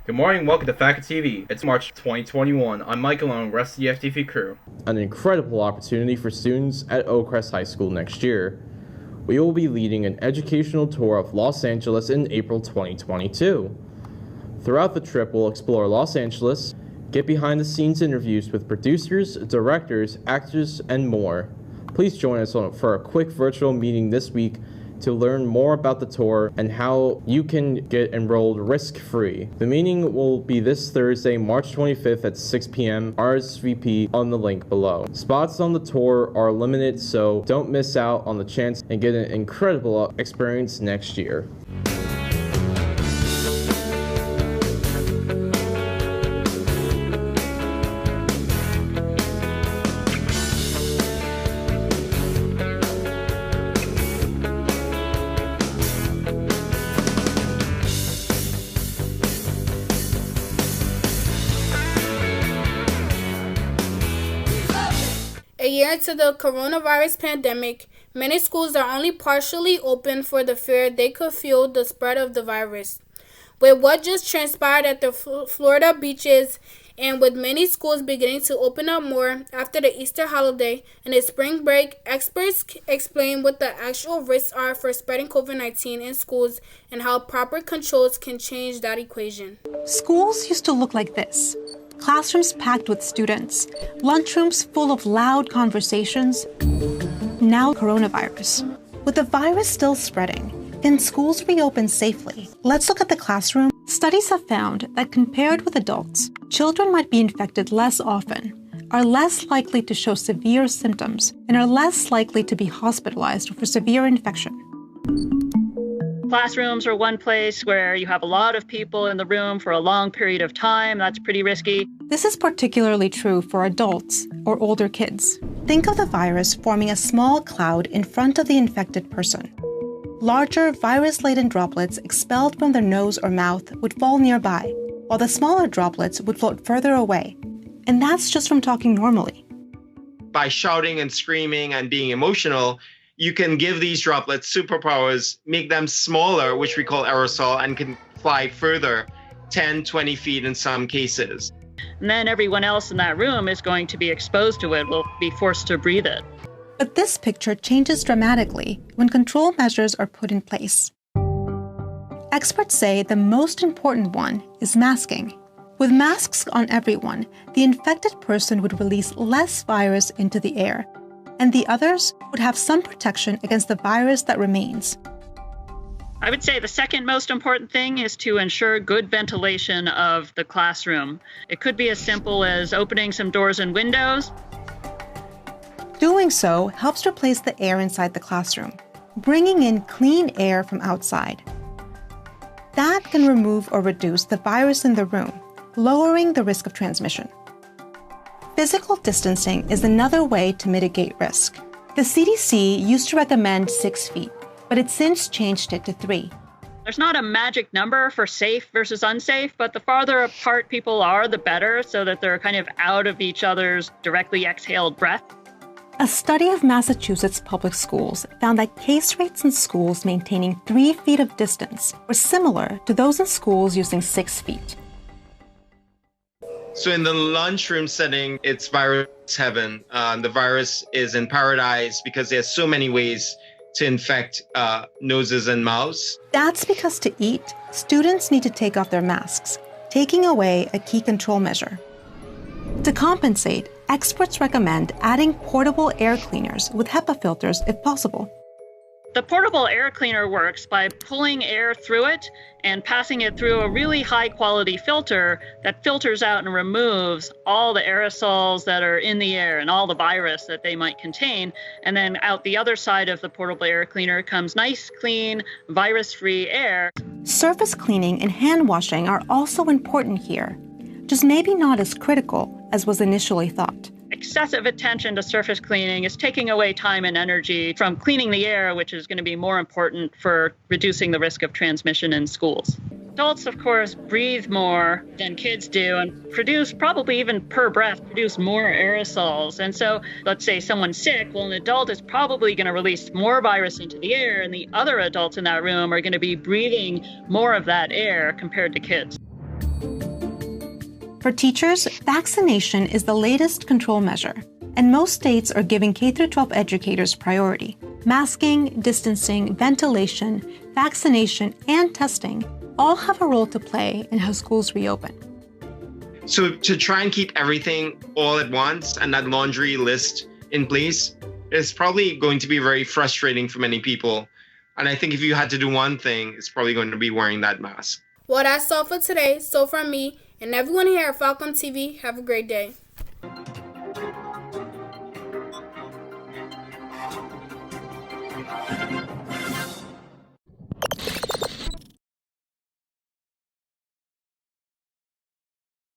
Good morning, welcome to Falcon TV. It's March 2021. I'm Mike along with the rest of the FTV crew. An incredible opportunity for students at Oakcrest High School next year. We will be leading an educational tour of Los Angeles in April 2022. Throughout the trip, we'll explore Los Angeles, get behind-the-scenes interviews with producers, directors, actors, and more. Please join us for a quick virtual meeting this week to learn more about the tour and how you can get enrolled risk-free. The meeting will be this Thursday, March 25th at 6 p.m. RSVP on the link below. Spots on the tour are limited, so don't miss out on the chance and get an incredible experience next year. A year into the coronavirus pandemic, many schools are only partially open for the fear they could fuel the spread of the virus. With what just transpired at the Florida beaches, and with many schools beginning to open up more after the Easter holiday and the spring break, experts explain what the actual risks are for spreading COVID-19 in schools and how proper controls can change that equation. Schools used to look like this. Classrooms packed with students, lunchrooms full of loud conversations. Now coronavirus. With the virus still spreading, can schools reopen safely? Let's look at the classroom. Studies have found that compared with adults, children might be infected less often, are less likely to show severe symptoms, and are less likely to be hospitalized for severe infection. Classrooms are one place where you have a lot of people in the room for a long period of time. That's pretty risky. This is particularly true for adults or older kids. Think of the virus forming a small cloud in front of the infected person. Larger virus-laden droplets expelled from their nose or mouth would fall nearby, while the smaller droplets would float further away. And that's just from talking normally. By shouting and screaming and being emotional, you can give these droplets superpowers, make them smaller, which we call aerosol, and can fly further, 10, 20 feet in some cases. And then everyone else in that room is going to be exposed to it, will be forced to breathe it. But this picture changes dramatically when control measures are put in place. Experts say the most important one is masking. With masks on everyone, the infected person would release less virus into the air, and the others would have some protection against the virus that remains. I would say the second most important thing is to ensure good ventilation of the classroom. It could be as simple as opening some doors and windows. Doing so helps replace the air inside the classroom, bringing in clean air from outside. That can remove or reduce the virus in the room, lowering the risk of transmission. Physical distancing is another way to mitigate risk. The CDC used to recommend 6 feet, but it's since changed it to 3. There's not a magic number for safe versus unsafe, but the farther apart people are, the better, so that they're kind of out of each other's directly exhaled breath. A study of Massachusetts public schools found that case rates in schools maintaining 3 feet of distance were similar to those in schools using 6 feet. So in the lunchroom setting, it's virus heaven. The virus is in paradise because there's so many ways to infect noses and mouths. That's because to eat, students need to take off their masks, taking away a key control measure. To compensate, experts recommend adding portable air cleaners with HEPA filters if possible. The portable air cleaner works by pulling air through it and passing it through a really high-quality filter that filters out and removes all the aerosols that are in the air and all the virus that they might contain. And then out the other side of the portable air cleaner comes nice, clean, virus-free air. Surface cleaning and hand washing are also important here, just maybe not as critical as was initially thought. Excessive attention to surface cleaning is taking away time and energy from cleaning the air, which is going to be more important for reducing the risk of transmission in schools. Adults, of course, breathe more than kids do and produce, probably even per breath, produce more aerosols. And so let's say someone's sick, well, an adult is probably going to release more virus into the air, and the other adults in that room are going to be breathing more of that air compared to kids. For teachers, vaccination is the latest control measure, and most states are giving K-12 educators priority. Masking, distancing, ventilation, vaccination, and testing all have a role to play in how schools reopen. So to try and keep everything all at once and that laundry list in place is probably going to be very frustrating for many people. And I think if you had to do one thing, it's probably going to be wearing that mask. Well, that's all for today. So from me and everyone here at Falcon TV, have a great day.